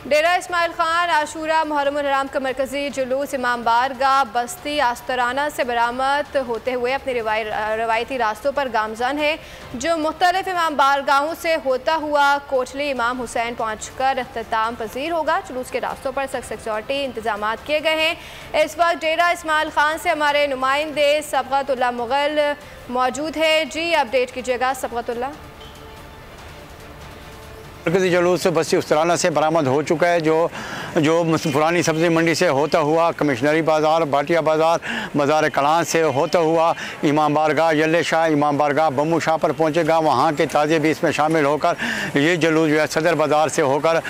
डेरा इस्माइल खान आशूरा मुहर्रमुल हराम का मरकजी जुलूस इमाम बारगाह बस्ती आस्तराना से बरामद होते हुए अपने रवायती रास्तों पर गामजन है, जो मुख्तलिफ इमाम बारगाहों से होता हुआ कोटली इमाम हुसैन पहुँचकर अख्ताम पजीर होगा। जुलूस के रास्तों पर सख्त सिक्योरिटी इंतजाम किए गए हैं। इस वक्त डेरा इस्माइल खान से हमारे नुमाइंदे सबगतुल्लाह मुगल मौजूद है। जी अपडेट कीजिएगा सबगतुल्लाह। मरकजी जुलूस बस्ती आस्तराना से बरामद हो चुका है, जो पुरानी सब्ज़ी मंडी से होता हुआ कमिश्नरी बाज़ार, भाटिया बाज़ार, बाज़ार कलां से होता हुआ इमाम बारगाह यल्ले शाह, इमाम बारगाह बम्मू शाह पर पहुँचेगा। वहाँ के ताज़े भी इसमें शामिल होकर ये जुलूस जो है सदर बाज़ार से होकर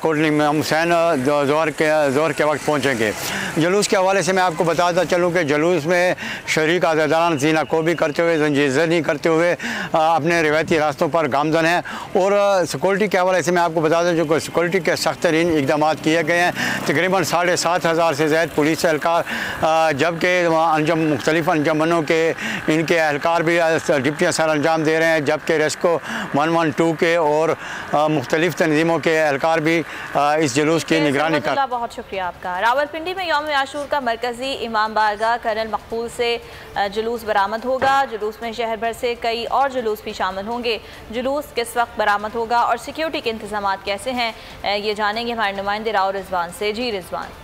कोटली इमाम हुसैन ज़ोहर के वक्त पहुँचेंगे। जुलूस के हवाले से मैं आपको बताता चलूँ कि जुलूस में शरीक आज़ादारान ज़ीना को भी करते हुए, जंजीज़नी करते हुए अपने रिवायती रास्तों पर गामजन हैं। और सिक्योरिटी के हवाले से मैं आपको बता दूं, जो सिक्योरिटी के सख्त तरीन इकदाम किए गए हैं। तकरीबन 7,500 से ज़ायद पुलिस एहलकार, जबकि मुख्तलिफ अंजमनों के इनके एहलकार भी डिप्टियाँ सर अंजाम दे रहे हैं, जबकि रेस्को 112 के और मुख्तलिफ तंजीमों के एहलकार भी इस जुलूस की निगरानी कर। बहुत शुक्रिया आपका। रावलपिंडी में यौम आशूर का मरकजी इमाम बारगाह कर्नल मकबूल से जुलूस बरामद होगा। जुलूस में शहर भर से कई और जुलूस भी शामिल होंगे। जुलूस किस वक्त बरामद होगा और सिक्योरिटी के इंतजाम कैसे हैं, ये जानेंगे हमारे नुमाइंदे राव रिजवान से। जी रिजवान।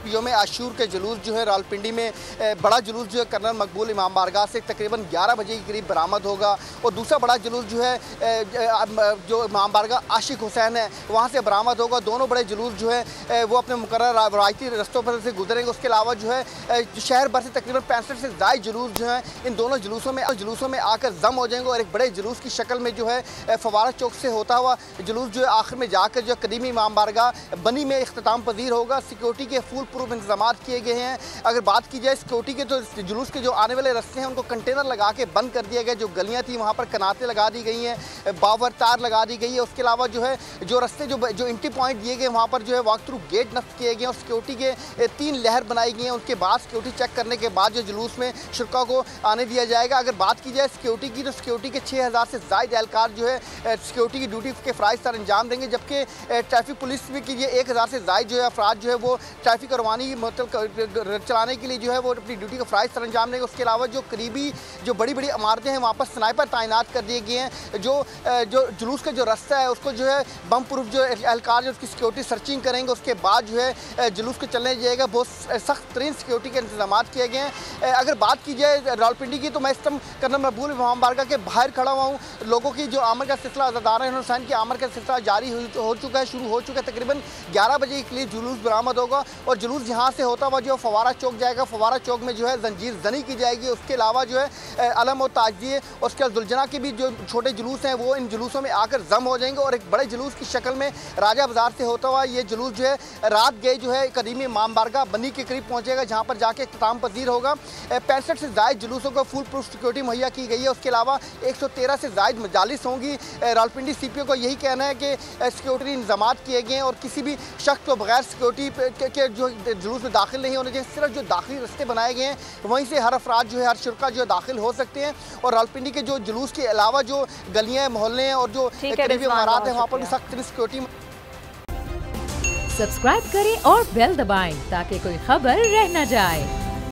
यौम आशूर के जुलूस जो है रावलपिंडी में बड़ा जुलूस जो है कर्नल मकबूल इमाम बारगाह से तकरीबन 11 बजे के करीब बरामद होगा। और दूसरा बड़ा जुलूस जो है जो इमाम बारगाह आशिक हुसैन है वहाँ से बरामद होगा। दोनों बड़े जुलूस जो है वो अपने मुकर्रर रवायती रस्तों पर से गुजरेंगे। उसके अलावा जो है शहर भर से तकरीबन 65 से ज़ायद जुलूस जो हैं इन दोनों जुलूसों में आकर जम हो जाएंगे और एक बड़े जुलूस की शक्ल में जो है फवारा चौक से होता हुआ जुलूस जो है आखिर में जाकर जो कदीमी इमाम बारगाह बनी में इख्तिताम पजीर होगा। सिक्योरिटी के फुल प्रूफ इंतजाम किए गए हैं। अगर बात की जाए सिक्योरिटी के, तो जुलूस के जो आने वाले रास्ते हैं उनको कंटेनर लगा के बंद कर दिया गया। जो गलियां थी वहां पर कनातें लगा दी गई हैं, बावर तार लगा दी गई है। उसके अलावा जो है जो रास्ते जो एंट्री पॉइंट दिए गए वहां पर जो है वॉक थ्रू गेट नस्ब किए गए और सिक्योरिटी के 3 लहर बनाई गई हैं। उसके बाद सिक्योरिटी चेक करने के बाद जो जुलूस में शुरा को आने दिया जाएगा। अगर बात की जाए सिक्योरिटी की, तो सिक्योरिटी के 6,000 से ज़ायद एहलकार जो है सिक्योरिटी की ड्यूटी के फ़राइज़ सर अंजाम देंगे। जबकि ट्रैफिक पुलिस भी की 1,000 से ज़ायद जो है अफराद जो है वो ट्रैफिक रवानी चलाने के लिए जो है वो अपनी ड्यूटी का फ़राइज़ सर अंजाम देंगे। उसके अलावा जो करीबी जो बड़ी बड़ी इमारतें हैं वहाँ पर स्नाइपर तैनात कर दिए गए हैं। जो जुलूस का जो रास्ता है उसको जो है बम प्रूफ जो एहलकार जो उसकी सिक्योरिटी सर्चिंग करेंगे। उसके बाद जो है जुलूस को चलने जाएगा। बहुत सख्त तरीन सिक्योरिटी के इंतजाम किए गए हैं। अगर बात की जाए रावलपिंडी की, तो मैं इस टाइम कर्नल मकबूल इमाम बारगाह के बाहर खड़ा हुआ हूँ। लोगों की जो आमद का सिलसिला आज़ादारान हुसैन की आमद का सिलसिला जारी हो चुका है, शुरू हो चुका है। तकरीबन 11 बजे के लिए जुलूस बरामद होगा और जुलूस यहाँ से होता हुआ जो फवारा चौक जाएगा। फवारा चौक में जो है जंजीर जनी की जाएगी। उसके अलावा जो है अलम और ताजिए और उसके दुलजना के भी जो छोटे जुलूस हैं वो इन जुलूसों में आकर जम हो जाएंगे और एक बड़े जुलूस की शक्ल में राजा बाजार से होता हुआ ये जुलूस जो है रात गए जो है कदीमी इमाम बारगाह बनी के करीब पहुँचेगा, जहाँ पर जाके इख्तिताम पजीर होगा। 65 से ज़ायद जुलूसों को फुल प्रूफ सिक्योरिटी मुहैया की गई है। उसके अलावा 113 से ज़ायद मजालिस होंगी। रावलपिंडी CPO को यही कहना है कि सिक्योरिटी इंतजाम किए गए हैं और किसी भी शख्स को बगैर सिक्योरिटी के जो जुलूस में दाखिल नहीं होने चाहिए। सिर्फ जो दाखिली रास्ते बनाए गए हैं वहीं से हर अफराद जो है हर शुरा जो है दाखिल हो सकते हैं। और रावलपिंडी के जो जुलूस के अलावा जो गलियाँ मोहल्ले हैं और जो करीबी इमारत हैं वहाँ पर भी सख्त सिक्योरिटी। सब्सक्राइब करें और बेल दबाएं ताकि कोई खबर रह न जाए।